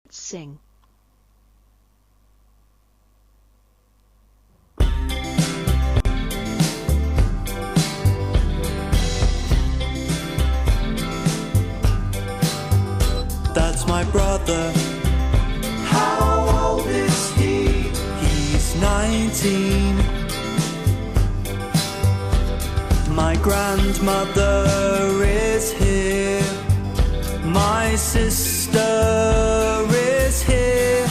Sing. That's my brother. How old is he? He's 19. My grandmother is here. My sister is here.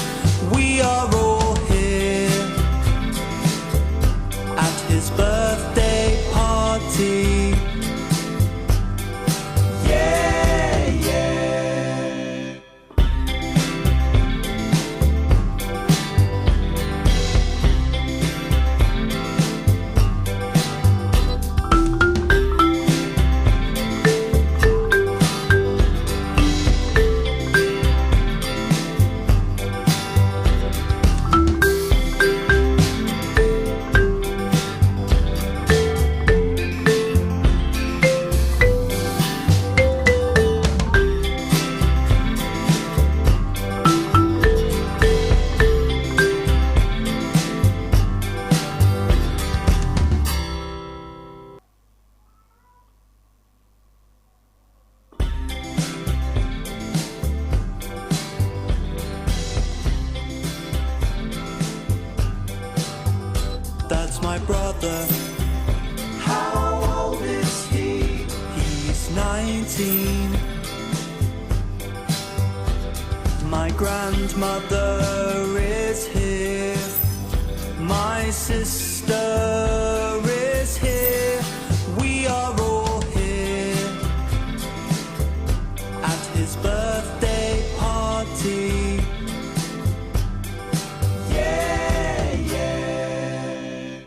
We are all here at his birthday party. Yeah, yeah. That's my brother. How old is he? He's 19. My grandmother is here. My sister is here. We are all here at his birthday party. Yeah, yeah.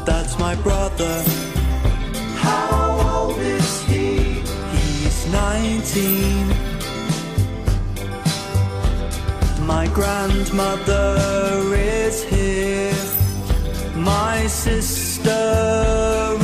That's my brother. How old is he? He's 19. My grandmother is here. My sister